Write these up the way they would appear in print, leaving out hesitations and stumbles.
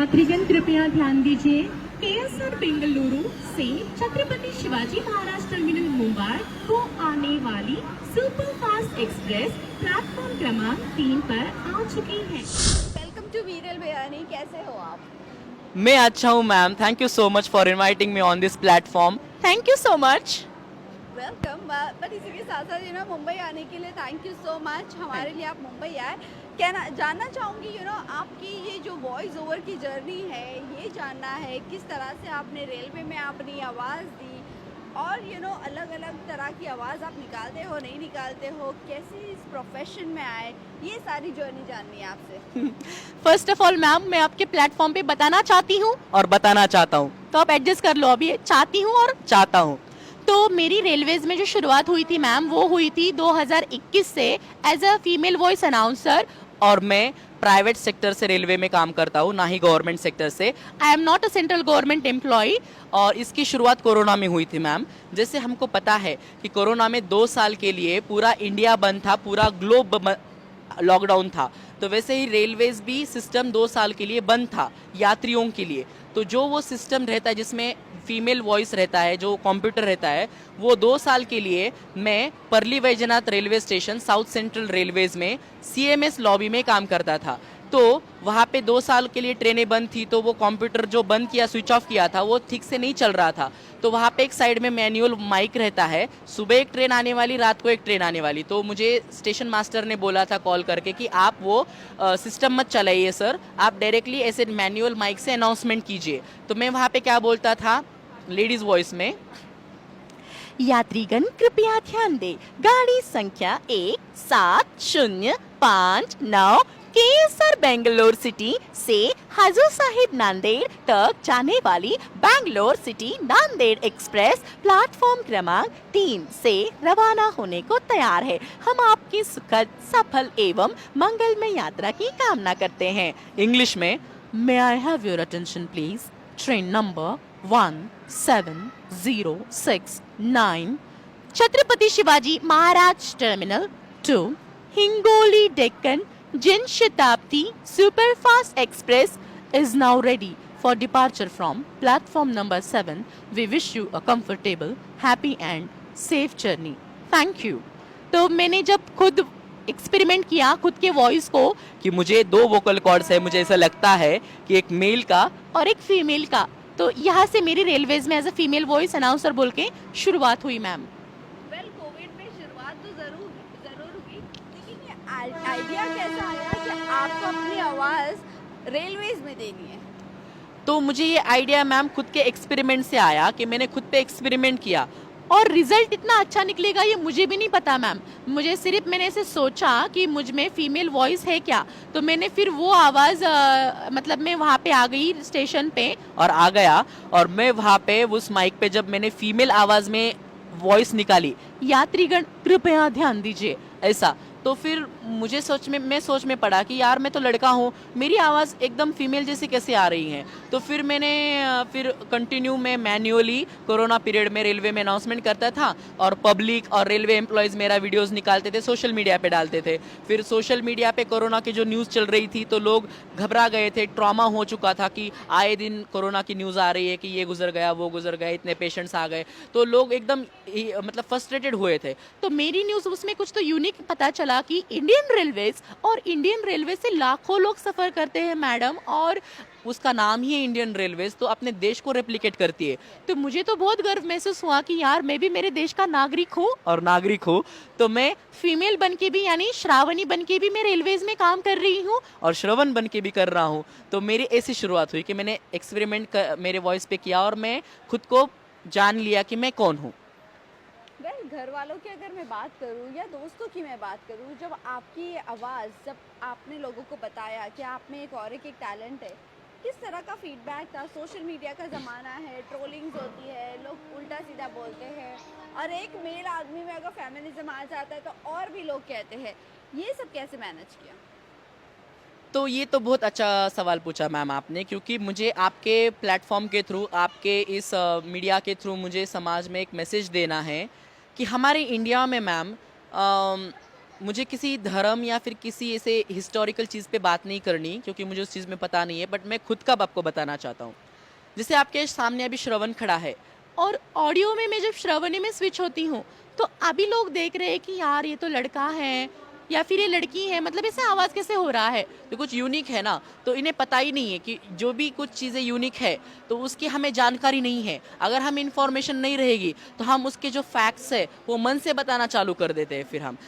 यात्रीगण कृपया ध्यान दीजिए। केएसआर बेंगलुरु से छत्रपति शिवाजी महाराज टर्मिनल मुंबई को आने वाली सुपर फास्ट एक्सप्रेस प्लेटफॉर्म क्रमांक 3 पर आ चुकी है। वेलकम टू वीरल बयानी। कैसे हो आप? मैं अच्छा हूँ ma'am, thank you so much for inviting me on this platform. Thank you so much. Welcome. But इसी के साथ साथ मुंबई आने के लिए थैंक यू सो मच। हमारे लिए आप मुंबई आए। कहना जानना चाहूँगी आपकी ये जो वॉइस ओवर की जर्नी है, ये जानना है किस तरह से आपने रेलवे में अपनी आवाज़ दी और अलग अलग तरह की आवाज़ आप निकालते हो नहीं निकालते हो, कैसे इस प्रोफेशन में आए, ये सारी जर्नी जाननी है आपसे। फर्स्ट ऑफ ऑल मैम, मैं आपके प्लेटफॉर्म पे बताना चाहती हूँ और बताना चाहता हूँ, तो आप एडजस्ट कर लो। अभी चाहती हूँ और चाहता हूँ। तो मेरी रेलवेज में जो शुरुआत हुई थी मैम, वो हुई थी 2021 से as a female voice announcer, और मैं प्राइवेट सेक्टर से रेलवे में काम करता हूँ, ना ही गवर्नमेंट सेक्टर से। I am not a central government employ. और इसकी शुरुआत कोरोना में हुई थी मैम। जैसे हमको पता है कि कोरोना में 2 साल के लिए पूरा इंडिया बंद था, पूरा ग्लोब लॉकडाउन था। तो वैसे ही रेलवेज भी सिस्टम 2 साल के लिए बंद था यात्रियों के लिए। तो जो वो सिस्टम रहता है जिसमें फीमेल वॉइस रहता है, जो कंप्यूटर रहता है, वो 2 साल के लिए मैं परली Vaijnath railway station south central railways में सीएमएस लॉबी में काम करता था। तो वहाँ पे 2 साल के लिए ट्रेनें बंद थी, तो वो कंप्यूटर जो बंद किया, स्विच ऑफ किया था, वो ठीक से नहीं चल रहा था। तो वहाँ पे एक साइड में मैनुअल माइक रहता है, सुबह एक ट्रेन आने वाली, रात को एक ट्रेन आने वाली। तो मुझे स्टेशन मास्टर ने बोला था कॉल करके कि आप वो सिस्टम मत चलाइए सर, आप डायरेक्टली ऐसे मैनुअल माइक से अनाउंसमेंट कीजिए। तो मैं वहाँ पे क्या बोलता था लेडीज वॉइस में, यात्रीगण कृपया ध्यान दें, गाड़ी संख्या 17059 केएसआर बेंगलोर सिटी से हजूर साहिब नांदेड़ तक जाने वाली Bangalore city Nanded express platform क्रमांक 3 से रवाना होने को तैयार है। हम आपकी सुखद, सफल एवं मंगलमय यात्रा की कामना करते हैं। इंग्लिश में, may I have your attention please, train number 17069 Chhatrapati Shivaji Maharaj terminal to Hingoli Deccan Jan Shatabdi superfast express is now ready for departure from platform number 7. We wish you a comfortable, happy and safe journey. Thank you. तो मैंने जब खुद experiment किया खुद के voice को कि मुझे 2 वोकल कॉर्ड्स है, मुझे ऐसा लगता है कि एक मेल का और एक फीमेल का, तो यहाँ से मेरी रेलवेज में as a female voice announcer बोल के शुरुआत हुई मैम। वेल, कोविड में शुरुआत तो जरूर हुई, लेकिन ये आइडिया कैसा आया कि आपको अपनी आवाज़ रेलवेज में देनी है? तो मुझे ये आइडिया मैम खुद के एक्सपेरिमेंट से आया कि मैंने खुद पे एक्सपेरिमेंट किया, और रिजल्ट इतना अच्छा निकलेगा ये मुझे भी नहीं पता मैम। मुझे सिर्फ मैंने ऐसे सोचा कि मुझ में फीमेल वॉइस है क्या, तो मैंने फिर वो आवाज़ मतलब मैं वहाँ पे आ गई स्टेशन पे और आ गया, और मैं वहाँ पे उस माइक पे जब मैंने फीमेल आवाज़ में वॉइस निकाली, यात्रीगण कृपया ध्यान दीजिए, ऐसा, तो फिर मुझे मैं सोच में पड़ा कि यार मैं तो लड़का हूँ, मेरी आवाज़ एकदम फीमेल जैसी कैसे आ रही है। तो फिर मैंने फिर कंटिन्यू मैं मैन्युअली कोरोना पीरियड में रेलवे में अनाउंसमेंट करता था, और पब्लिक और रेलवे एम्प्लॉयज़ मेरा वीडियोस निकालते थे, सोशल मीडिया पे डालते थे। फिर सोशल मीडिया पे कोरोना की जो न्यूज़ चल रही थी, तो लोग घबरा गए थे, ट्रॉमा हो चुका था कि आए दिन कोरोना की न्यूज़ आ रही है कि ये गुजर गया, वो गुजर गया, इतने पेशेंट्स आ गए, तो लोग एकदम मतलब फ्रस्ट्रेटेड हुए थे। तो मेरी न्यूज़ उसमें कुछ तो यूनिक पता चला कि इंडियन रेलवेज, और इंडियन रेलवे से लाखों लोग सफ़र करते हैं मैडम, और उसका नाम ही है इंडियन रेलवेज, तो अपने देश को रेप्लिकेट करती है। तो मुझे तो बहुत गर्व महसूस हुआ कि यार मैं भी मेरे देश का नागरिक हूँ, और नागरिक हूँ तो मैं फीमेल बन के भी, यानी श्रावणी बन के भी मैं रेलवेज में काम कर रही हूँ, और श्रवण बन के भी कर रहा हूँ। तो मेरी ऐसी शुरुआत हुई कि मैंने एक्सपेरिमेंट मेरे वॉइस पे किया, और मैं खुद को जान लिया कि मैं कौन हूँ। वेल, घर वालों की अगर मैं बात करूं या दोस्तों की मैं बात करूं, जब आपकी आवाज़, जब आपने लोगों को बताया कि आप में एक और एक टैलेंट है, किस तरह का फीडबैक था? सोशल मीडिया का ज़माना है, ट्रोलिंग्स होती है, लोग उल्टा सीधा बोलते हैं, और एक मेल आदमी में अगर फेमिनिज्म आ जाता है तो और भी लोग कहते हैं, ये सब कैसे मैनेज किया? तो ये तो बहुत अच्छा सवाल पूछा मैम आपने, क्योंकि मुझे आपके प्लेटफॉर्म के थ्रू, आपके इस मीडिया के थ्रू मुझे समाज में एक मैसेज देना है कि हमारे इंडिया में मैम मुझे किसी धर्म या फिर किसी ऐसे हिस्टोरिकल चीज़ पे बात नहीं करनी, क्योंकि मुझे उस चीज़ में पता नहीं है, बट मैं खुद का आपको बताना चाहता हूँ। जैसे आपके सामने अभी श्रवण खड़ा है, और ऑडियो में मैं जब श्रवणी में स्विच होती हूँ तो अभी लोग देख रहे हैं कि यार ये तो लड़का है या फिर ये लड़की है, मतलब ऐसे आवाज़ कैसे हो रहा है, तो कुछ यूनिक है ना। तो इन्हें पता ही नहीं है कि जो भी कुछ चीज़ें यूनिक है तो उसकी हमें जानकारी नहीं है। अगर हम इन्फॉर्मेशन नहीं रहेगी तो हम उसके जो फैक्ट्स है वो मन से बताना चालू कर देते हैं।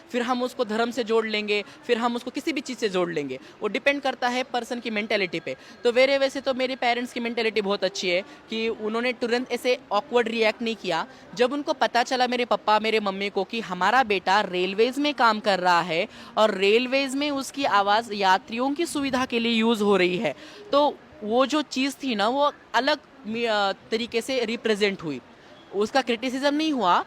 फिर हम उसको धर्म से जोड़ लेंगे, फिर हम उसको किसी भी चीज़ से जोड़ लेंगे। वो डिपेंड करता है पर्सन की मेंटेलिटी पे। तो वैसे तो मेरे पेरेंट्स की मेंटेलिटी बहुत अच्छी है कि उन्होंने तुरंत ऐसे ऑकवर्ड रिएक्ट नहीं किया। जब उनको पता चला मेरे पापा मेरे मम्मी को कि हमारा बेटा रेलवेज में काम कर रहा है और रेलवेज में उसकी आवाज़ यात्रियों की सुविधा के लिए यूज़ हो रही है, तो वो जो चीज़ थी ना वो अलग तरीके से रिप्रेजेंट हुई। उसका क्रिटिसिज्म नहीं हुआ,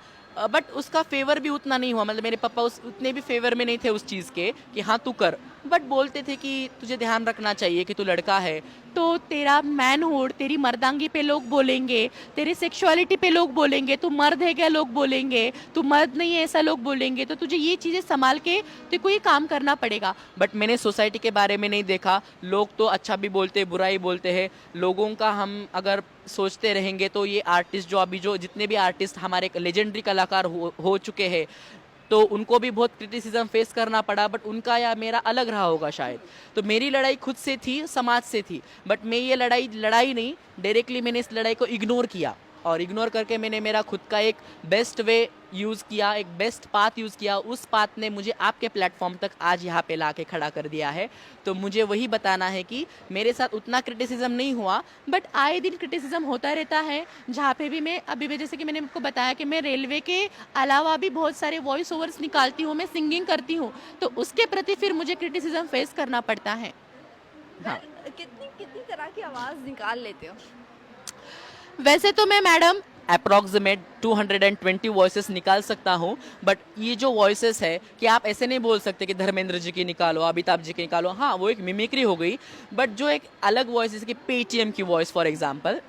बट उसका फेवर भी उतना नहीं हुआ। मतलब मेरे पापा उतने भी फेवर में नहीं थे उस चीज़ के कि हाँ तू कर, बट बोलते थे कि तुझे ध्यान रखना चाहिए कि तू लड़का है तो तेरा मैनहुड, तेरी मर्दांगी पे लोग बोलेंगे, तेरी सेक्सुअलिटी पे लोग बोलेंगे, तू मर्द है क्या लोग बोलेंगे, तू मर्द नहीं है ऐसा लोग बोलेंगे, तो तुझे ये चीज़ें संभाल के तो कोई काम करना पड़ेगा। बट मैंने सोसाइटी के बारे में नहीं देखा। लोग तो अच्छा भी बोलते बुरा ही बोलते हैं। लोगों का हम अगर सोचते रहेंगे तो ये आर्टिस्ट जो जितने भी आर्टिस्ट हमारे लेजेंडरी कलाकार हो चुके हैं तो उनको भी बहुत क्रिटिसिज्म फेस करना पड़ा, बट उनका या मेरा अलग रहा होगा शायद। तो मेरी लड़ाई खुद से थी, समाज से थी, बट मैं ये लड़ाई नहीं, डायरेक्टली मैंने इस लड़ाई को इग्नोर किया, और इग्नोर करके मैंने मेरा खुद का एक बेस्ट वे यूज़ किया, एक बेस्ट पाथ यूज़ किया। उस पाथ ने मुझे आपके प्लेटफॉर्म तक आज यहाँ पे ला के खड़ा कर दिया है। तो मुझे वही बताना है कि मेरे साथ उतना क्रिटिसिज्म नहीं हुआ, बट आए दिन क्रिटिसिज्म होता रहता है। जहाँ पे भी मैं अभी जैसे कि मैंने आपको बताया कि मैं रेलवे के अलावा भी बहुत सारे वॉइस ओवर्स निकालती हूँ, मैं सिंगिंग करती हूँ, तो उसके प्रति फिर मुझे क्रिटिसिज्म फेस करना पड़ता है। हाँ, कितनी तरह की आवाज़ निकाल लेते हो? वैसे तो मैं मैडम अप्रॉक्सीमेट 220 वॉइसेस निकाल सकता हूँ, बट ये जो वॉइसेस है कि आप ऐसे नहीं बोल सकते कि धर्मेंद्र जी की निकालो, अमिताभ जी की निकालो। हाँ, वो एक मिमिक्री हो गई, बट जो एक अलग वॉइस जैसे कि पेटीएम की वॉइस फॉर एग्जांपल,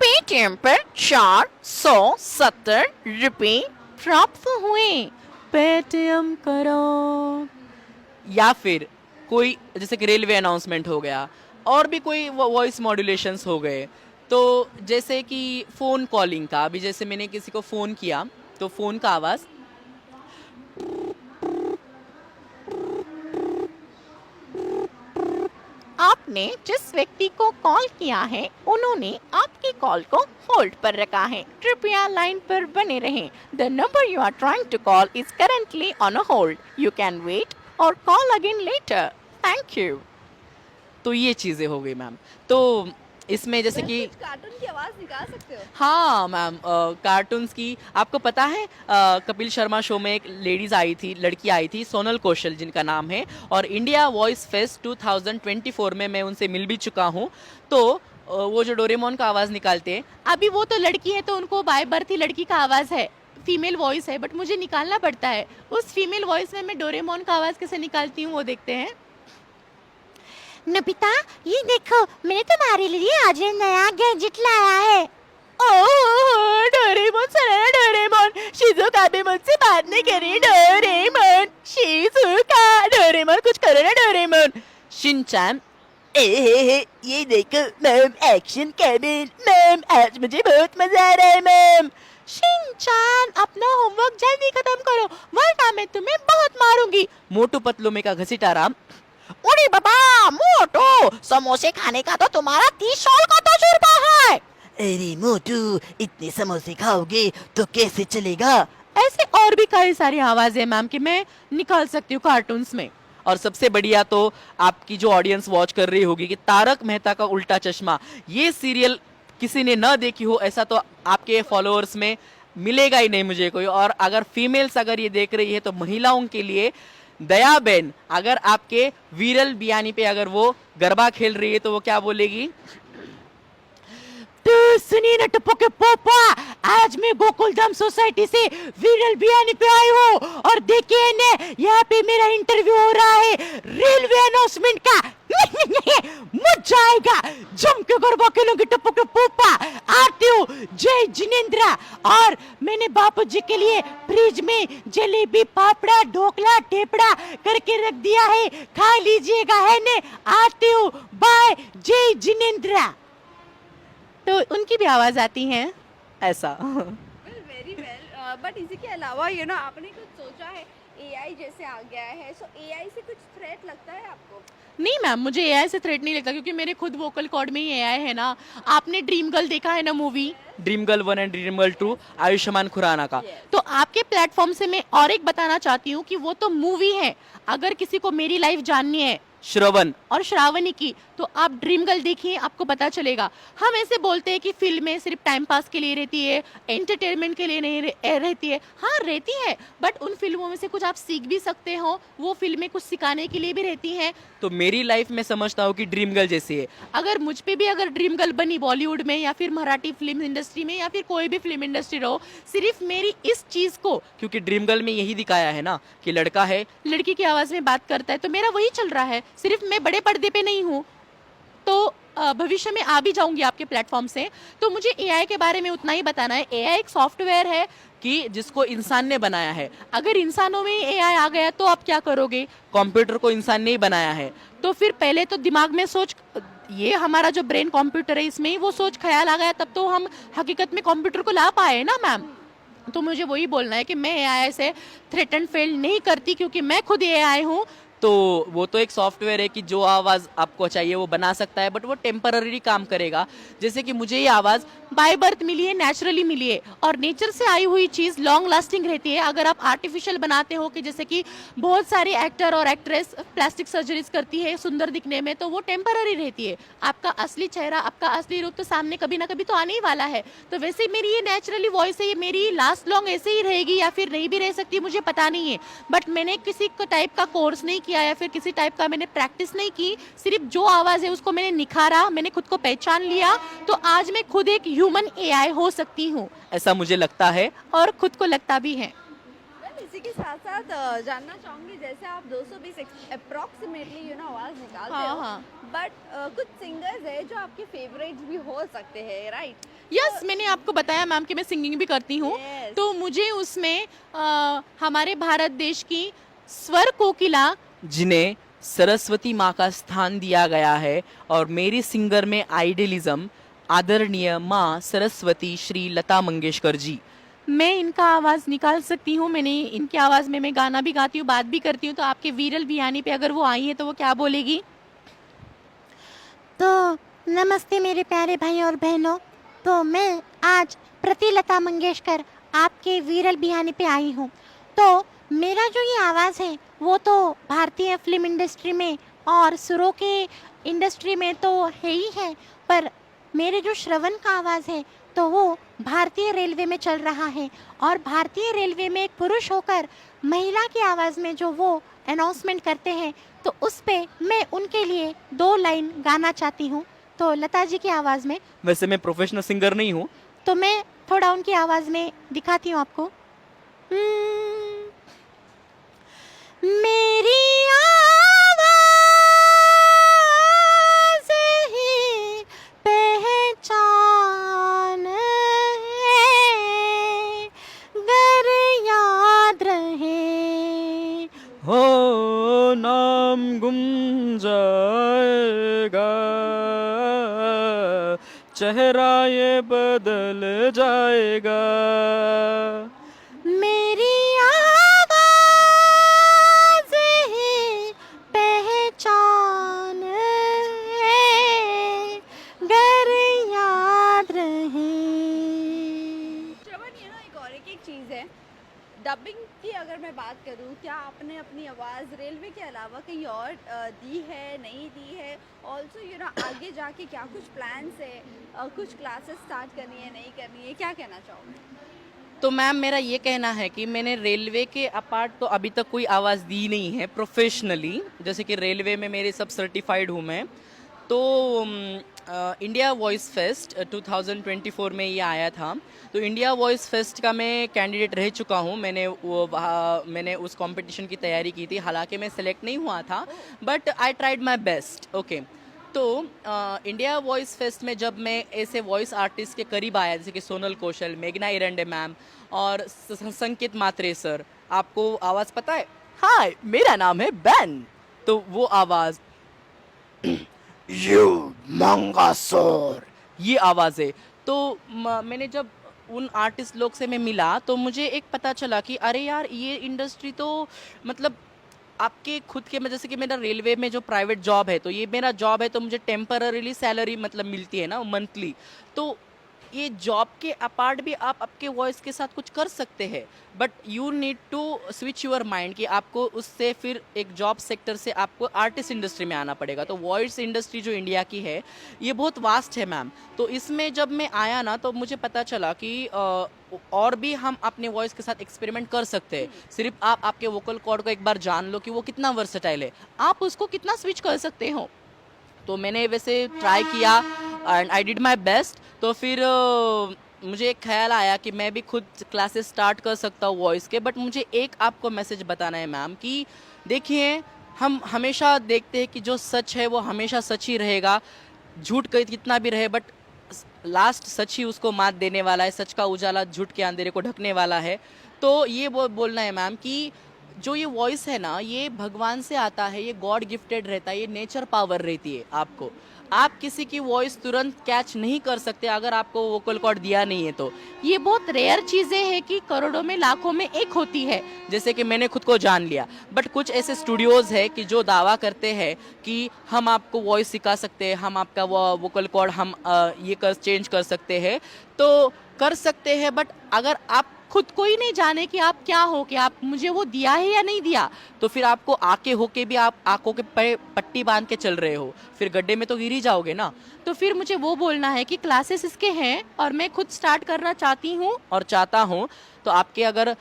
पेटीएम पर 470 रुपये प्राप्त हुए, पेटीएम करो। या फिर कोई जैसे कि रेलवे अनाउंसमेंट हो गया, और भी कोई वॉइस मॉड्यूलेशंस हो गए। तो जैसे कि फ़ोन कॉलिंग का, अभी जैसे मैंने किसी को फ़ोन किया तो फ़ोन का आवाज़, आपने जिस व्यक्ति को कॉल किया है उन्होंने आपकी कॉल को होल्ड पर रखा है, कृपया लाइन पर बने रहें। The number you are trying to call is currently on a hold, you can wait or call again later, thank you. तो ये चीज़ें हो गई मैम। तो इसमें जैसे कि कार्टून की आवाज़ निकाल सकते हो? हाँ मैम, कार्टून्स की आपको पता है, कपिल शर्मा शो में एक लड़की आई थी सोनल कौशल जिनका नाम है, और इंडिया वॉइस फेस्ट 2024 में मैं उनसे मिल भी चुका हूँ। तो वो जो डोरेमोन का आवाज़ निकालते हैं, अभी वो तो लड़की है तो उनको बाय बर्थ ही लड़की का आवाज़ है, फीमेल वॉइस है, बट मुझे निकालना पड़ता है। उस फीमेल वॉइस में मैं डोरेमोन का आवाज़ कैसे निकालती हूँ वो देखते हैं। नबिता, ये देखो, मैंने तुम्हारे लिए आज नया गैजेट लाया है। ओह डोरेमोन, सुना ना डोरेमोन, शिजुका भी मुझसे बात नहीं करी। डोरेमोन, शिजुका, डोरेमोन कुछ करो ना डोरेमोन। शिनचैन, ये देखो मैम, एक्शन कैबिन मैम, आज मुझे बहुत मजा आ रहा है मैम। शिनचैन, अपना होमवर्क जल्दी खत्म करो वरना मैं तुम्हें बहुत मारूंगी। मोटू पतलू में का घसीटाराम, अरे बाबा मोटू, समोसे खाने का तो तुम्हारा 30 साल का तजुर्बा है। अरे मोटू, इतने समोसे खाओगे तो कैसे चलेगा? ऐसे और भी कई सारी आवाजें मैम कि मैं निकाल सकती हूँ कार्टून्स में। और सबसे बढ़िया तो आपकी जो ऑडियंस वॉच कर रही होगी कि तारक मेहता का उल्टा चश्मा, ये सीरियल किसी ने न देखी हो ऐसा तो आपके फॉलोअर्स में मिलेगा ही नहीं मुझे कोई। और अगर फीमेल्स अगर ये देख रही है तो महिलाओं के लिए दया बेन, अगर आपके वीरल बियानी पे अगर वो गरबा खेल रही है तो वो क्या बोलेगी? तो सुनिए ना टप्पो के पोपा, आज मैं गोकुल धाम सोसाइटी से वीरल बियानी पे आई हूँ, और देखिए ने यहाँ पे मेरा इंटरव्यू हो रहा है रेलवे अनाउंसमेंट का। मजा आएगा, जम के गरबा खेलूंगी टप्पू के पूपा, आती हूँ जय जिनेंद्रा। और मैंने बापू जी के लिए फ्रिज में जलेबी पापड़ा ढोकला टेपड़ा करके रख दिया है, खा लीजिएगा है ने। आती हूँ, बाय, जय जिनेंद्रा। तो उनकी भी आवाज आती है ऐसा। Very well. बट इसी के अलावा आपने कुछ सोचा है, एआई जैसे आ गया है, सो एआई से कुछ थ्रेट लगता है आपको? नहीं मैम, मुझे एआई से थ्रेट नहीं लगता क्योंकि मेरे खुद वोकल कॉर्ड में ही एआई है ना। आपने ड्रीम गर्ल देखा है ना movie, dream girl 1 and dream girl 2 Ayushmann Khurrana का। तो आपके प्लेटफॉर्म से मैं और एक बताना चाहती हूँ कि वो तो मूवी है। अगर किसी को मेरी लाइफ जाननी है श्रवण और श्रावणी की, तो आप ड्रीम गर्ल देखिए, आपको पता चलेगा। हम ऐसे बोलते हैं कि फिल्में सिर्फ टाइम पास के लिए रहती है, एंटरटेनमेंट के लिए नहीं रहती है। हाँ रहती है, बट उन फिल्मों में से कुछ आप सीख भी सकते हो, वो फिल्में कुछ सिखाने के लिए भी रहती हैं। तो मेरी लाइफ में समझता हूँ कि ड्रीम गर्ल जैसी है। अगर मुझ पे भी अगर ड्रीम गर्ल बनी बॉलीवुड में या फिर मराठी फिल्म इंडस्ट्री में या फिर कोई भी फिल्म इंडस्ट्री रहो, सिर्फ मेरी इस चीज को, क्योंकि ड्रीम गर्ल में यही दिखाया है ना कि लड़का है, लड़की की आवाज में बात करता है, तो मेरा वही चल रहा है। सिर्फ मैं बड़े पर्दे पे नहीं हूँ, तो भविष्य में आ भी जाऊंगी आपके प्लेटफॉर्म से। तो मुझे एआई के बारे में उतना ही बताना है। एआई एक सॉफ्टवेयर है कि जिसको इंसान ने बनाया है। अगर इंसानों में एआई आ गया तो आप क्या करोगे? कंप्यूटर को इंसान ने ही बनाया है। तो फिर पहले तो दिमाग में सोच, ये हमारा जो ब्रेन कंप्यूटर है इसमें ही वो सोच ख्याल आ गया, तब तो हम हकीकत में कंप्यूटर को ला पाए ना मैम। तो मुझे वही बोलना है कि मैं एआई से थ्रेट एंड फेल नहीं करती क्योंकि मैं खुद एआई हूँ। तो वो तो एक सॉफ्टवेयर है कि जो आवाज़ आपको चाहिए वो बना सकता है, बट वो टेम्पररी काम करेगा। जैसे कि मुझे ये आवाज़ बाय बर्थ मिली है, नेचुरली मिली है, और नेचर से आई हुई चीज़ लॉन्ग लास्टिंग रहती है। अगर आप आर्टिफिशियल बनाते हो कि जैसे कि बहुत सारे एक्टर और एक्ट्रेस प्लास्टिक सर्जरीज करती है सुंदर दिखने में, तो वो टेम्पररी रहती है। आपका असली चेहरा, आपका असली रूप तो सामने कभी ना कभी तो आने ही वाला है। तो वैसे मेरी ये नेचुरली वॉइस है, ये मेरी लास्ट लॉन्ग ऐसे ही रहेगी या फिर नहीं भी रह सकती, मुझे पता नहीं है। बट मैंने किसी टाइप का कोर्स नहीं किया या फिर किसी टाइप का मैंने प्रैक्टिस नहीं की, सिर्फ जो आवाज़ है उसको मैंने निखारा, मैंने खुद को पहचान लिया, तो आज मैं खुद एक ह्यूमन एआई हो सकती हूँ, ऐसा मुझे लगता है और खुद को लगता भी है। इसी के साथ साथ जानना चाहूंगी, जैसे आप 220 अप्रोक्सीमेटली आवाज निकालते हाँ, हो, हाँ। बट कुछ सिंगर्स है जो आपके फेवरेट्स भी हो सकते हैं, राइट? यस, मैंने आपको बताया मैम कि मैं सिंगिंग भी करती हूँ। Yes. तो मुझे उसमें हमारे भारत देश की स्वर कोकिला, जिन्हें सरस्वती माँ का स्थान दिया गया है, और मेरी सिंगर में आइडियलिज्म आदरणीय माँ सरस्वती श्री लता मंगेशकर जी। मैं इनका आवाज़ निकाल सकती हूँ। मैंने इनकी आवाज़ में मैं गाना भी गाती हूँ, बात भी करती हूँ। तो आपके वीरल बियानी पे अगर वो आई है तो वो क्या बोलेगी? तो नमस्ते मेरे प्यारे भाई और बहनों। तो मैं आज प्रतिलता मंगेशकर आपके वीरल बिहानी पे आई हूँ। तो मेरा जो ये आवाज़ है वो तो भारतीय फिल्म इंडस्ट्री में और सुरों के इंडस्ट्री में तो है ही है, पर मेरे जो श्रवण का आवाज़ है तो वो भारतीय रेलवे में चल रहा है। और भारतीय रेलवे में एक पुरुष होकर महिला की आवाज़ में जो वो अनाउंसमेंट करते हैं, तो उस पे मैं उनके लिए 2 लाइन गाना चाहती हूँ। तो लता जी की आवाज़ में, वैसे मैं प्रोफेशनल सिंगर नहीं हूँ, तो मैं थोड़ा उनकी आवाज़ में दिखाती हूँ आपको। मेरी आवाज़ ही पहचान है, गर याद रहे हो नाम गुम जाएगा, चेहरा ये बदल जाएगा। मेरी आवाज़ ही पहचान है, गर याद रहे। श्रवण, एक और एक चीज़ है, डबिंग की अगर मैं बात करूँ, क्या आपने अपनी आवाज़ रेलवे के अलावा कहीं और दी है, नहीं दी है? ऑल्सो आगे जाके क्या कुछ प्लान्स है, कुछ क्लासेस स्टार्ट करनी है, नहीं करनी है, क्या कहना चाहोगे? तो मैम मेरा ये कहना है कि मैंने रेलवे के अपार्ट तो अभी तक कोई आवाज़ दी नहीं है प्रोफेशनली। जैसे कि रेलवे में मेरे सब सर्टिफाइड हूँ मैं। तो इंडिया वॉइस फेस्ट 2024 में ये आया था। तो इंडिया वॉइस फेस्ट का मैं कैंडिडेट रह चुका हूँ। मैंने उस कंपटीशन की तैयारी की थी। हालांकि मैं सेलेक्ट नहीं हुआ था, but I tried my best. Okay, तो इंडिया वॉइस फेस्ट में जब मैं ऐसे वॉइस आर्टिस्ट के करीब आया, जैसे कि सोनल कौशल, मेघना इरंडे मैम और संकेत मात्रे सर, आपको आवाज़ पता है? हाय, मेरा नाम है बैन। तो वो आवाज़, यू मंगासोर, ये आवाज़ है। तो मैंने जब उन आर्टिस्ट लोग से मैं मिला तो मुझे एक पता चला कि अरे यार, ये इंडस्ट्री तो मतलब आपके खुद के, जैसे कि मेरा रेलवे में जो प्राइवेट जॉब है, तो ये मेरा जॉब है, तो मुझे टेम्पररीली सैलरी मतलब मिलती है ना, मंथली। तो ये जॉब के अपार्ट भी आप आपके वॉइस के साथ कुछ कर सकते हैं, but you need to switch your mind कि आपको उससे फिर एक जॉब सेक्टर से आपको आर्टिस्ट इंडस्ट्री में आना पड़ेगा। तो वॉइस इंडस्ट्री जो इंडिया की है ये बहुत वास्ट है मैम। तो इसमें जब मैं आया ना तो मुझे पता चला कि और भी हम अपने वॉइस के साथ एक्सपेरिमेंट कर सकते हैं। सिर्फ आप आपके वोकल कॉर्ड को एक बार जान लो कि वो कितना वर्सेटाइल है, आप उसको कितना स्विच कर सकते हो। तो मैंने वैसे ट्राई किया and I did my best. तो फिर मुझे एक ख्याल आया कि मैं भी खुद क्लासेस स्टार्ट कर सकता हूँ वॉइस के। बट मुझे एक आपको मैसेज बताना है मैम कि देखिए, हम हमेशा देखते हैं कि जो सच है वो हमेशा सच ही रहेगा, झूठ कितना भी रहे, बट लास्ट सच ही उसको मात देने वाला है। सच का उजाला झूठ के अंधेरे को ढकने वाला है। तो ये वो बोलना है मैम कि जो ये वॉइस है ना, ये भगवान से आता है, ये गॉड गिफ्टेड रहता है, ये नेचर पावर रहती है आपको। आप किसी की वॉइस तुरंत कैच नहीं कर सकते अगर आपको वोकल कॉर्ड दिया नहीं है तो। ये बहुत रेयर चीज़ें हैं कि करोड़ों में लाखों में एक होती है। जैसे कि मैंने खुद को जान लिया, बट कुछ ऐसे स्टूडियोज़ है कि जो दावा करते हैं कि हम आपको वॉइस सिखा सकते हैं, हम आपका वोकल कॉर्ड हम ये चेंज कर सकते हैं। तो कर सकते हैं, बट अगर आप खुद को ही नहीं जाने कि आप क्या हो, कि आप मुझे वो दिया है या नहीं दिया, तो फिर आपको आके होके भी आप आंखों के पे पट्टी बांध के चल रहे हो, फिर गड्ढे में तो गिर ही जाओगे ना। तो फिर मुझे वो बोलना है कि क्लासेस इसके हैं और मैं खुद स्टार्ट करना चाहती हूँ। और चाहता हूँ तो आपके अगर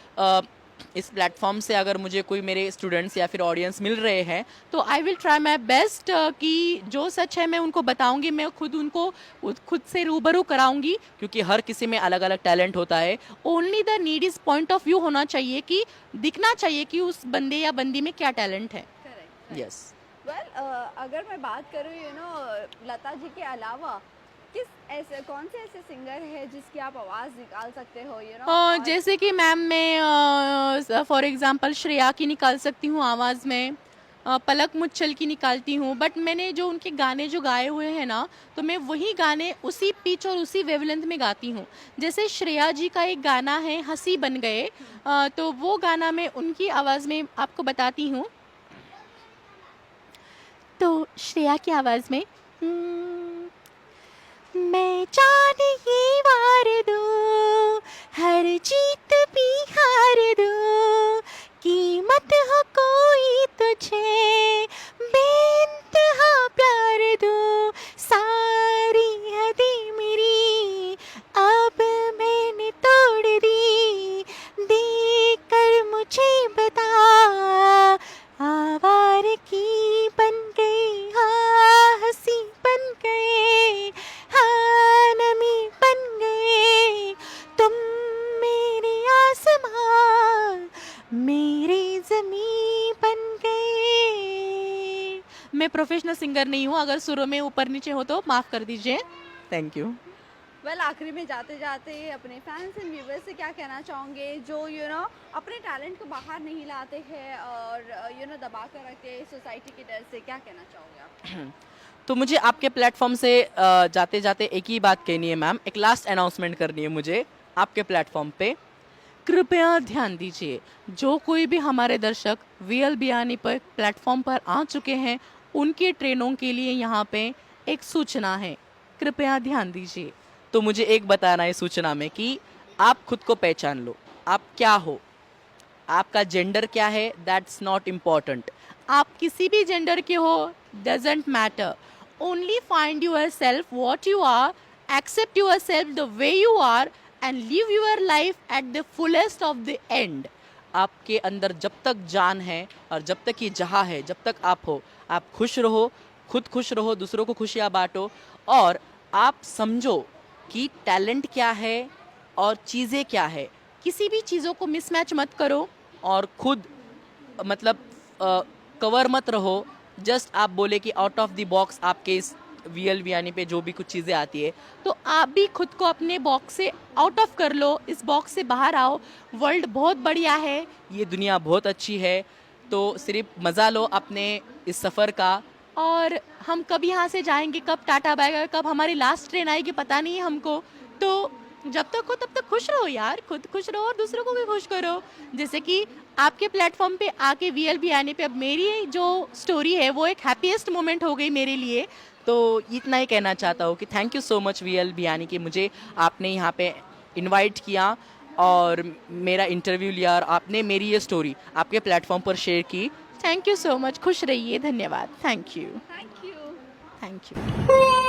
इस प्लेटफॉर्म से अगर मुझे कोई मेरे स्टूडेंट्स या फिर ऑडियंस मिल रहे हैं तो I will try my best कि जो सच है मैं उनको बताऊंगी, मैं खुद उनको खुद से रूबरू कराऊंगी। क्योंकि हर किसी में अलग अलग टैलेंट होता है। Only the need is point of view होना चाहिए कि दिखना चाहिए कि उस बंदे या बंदी में क्या टैलेंट है। करेक्ट। यस। वेल, अगर मैं बात करूँ लता जी के अलावा कौन से ऐसे सिंगर है जिसकी आप आवाज़ निकाल सकते हो जैसे कि मैम मैं फॉर एग्जांपल श्रेया की निकाल सकती हूँ आवाज़ में, पलक मुच्छल की निकालती हूँ। बट मैंने जो उनके गाने जो गाए हुए हैं ना, तो मैं वही गाने उसी पिच और उसी वेवलेंथ में गाती हूँ। जैसे श्रेया जी का एक गाना है हंसी बन गए, तो वो गाना मैं उनकी आवाज़ में आपको बताती हूँ। तो श्रेया की आवाज़ में मैं जान ये वार दूँ, हर जीत भी हार दूँ, कीमत हो कोई तुझे बेइंतहा प्यार दूँ, सारी हदें मेरी अब मैंने तोड़ दी, देख कर मुझे बता आवार की बन गई, हाँ हंसी बन गए, हाँ नमी बन गए, तुम मेरे आसमां मेरे ज़मीं बन गए। मैं प्रोफेशनल सिंगर नहीं हूँ, अगर सुरों में ऊपर नीचे हो तो माफ़ कर दीजिए। Thank you. वेल, आखिरी में जाते जाते अपने फैंस एंड व्यूवर्स से क्या कहना चाहोगे जो अपने टैलेंट को बाहर नहीं लाते हैं और दबा कर रखते हैं सोसाइटी के डर से, क्या कहना चाहोगे आप? तो मुझे आपके प्लेटफॉर्म से जाते जाते एक ही बात कहनी है मैम, एक लास्ट अनाउंसमेंट करनी है मुझे आपके प्लेटफॉर्म पे। कृपया ध्यान दीजिए, जो कोई भी हमारे दर्शक वीएल बियानी पर प्लेटफॉर्म पर आ चुके हैं उनके ट्रेनों के लिए यहाँ पे एक सूचना है, कृपया ध्यान दीजिए। तो मुझे एक बताना है सूचना में कि आप खुद को पहचान लो, आप क्या हो, आपका जेंडर क्या है, दैट्स नॉट इम्पॉर्टेंट। आप किसी भी जेंडर के हो, doesn't matter. Only find yourself what you are, accept yourself the way you are and live your life at the fullest of the end. आपके अंदर जब तक जान है और जब तक ये जहाँ है, जब तक आप हो, आप खुश रहो, खुद खुश रहो, दूसरों को खुशियाँ बांटो और आप समझो कि टैलेंट क्या है और चीज़ें क्या है। किसी भी चीज़ों को मिसमैच मत करो और खुद मतलब कवर मत रहो। जस्ट आप बोले कि आउट ऑफ द बॉक्स आपके इस VL पे जो भी कुछ चीज़ें आती है। तो आप भी खुद को अपने बॉक्स से आउट ऑफ कर लो, इस बॉक्स से बाहर आओ। वर्ल्ड बहुत बढ़िया है। ये दुनिया बहुत अच्छी है, तो सिर्फ मज़ा लो अपने इस सफ़र का। और हम कब यहाँ से जाएंगे, कब टाटा बाय बाय, कब हमारी लास्ट ट्रेन आएगी पता नहीं है हमको। तो जब तक हो तब तक खुश रहो यार, खुद खुश रहो और दूसरों को भी खुश करो। जैसे कि आपके प्लेटफॉर्म पे आके VL आने पे अब मेरी जो स्टोरी है वो एक हैप्पीएस्ट मोमेंट हो गई मेरे लिए। तो इतना ही कहना चाहता हूँ कि thank you so much VL कि मुझे आपने यहाँ पे इनवाइट किया और मेरा इंटरव्यू लिया और आपने मेरी ये स्टोरी आपके प्लेटफॉर्म पर शेयर की। थैंक यू सो मच, खुश रहिए, धन्यवाद, thank you thank you. Thank you.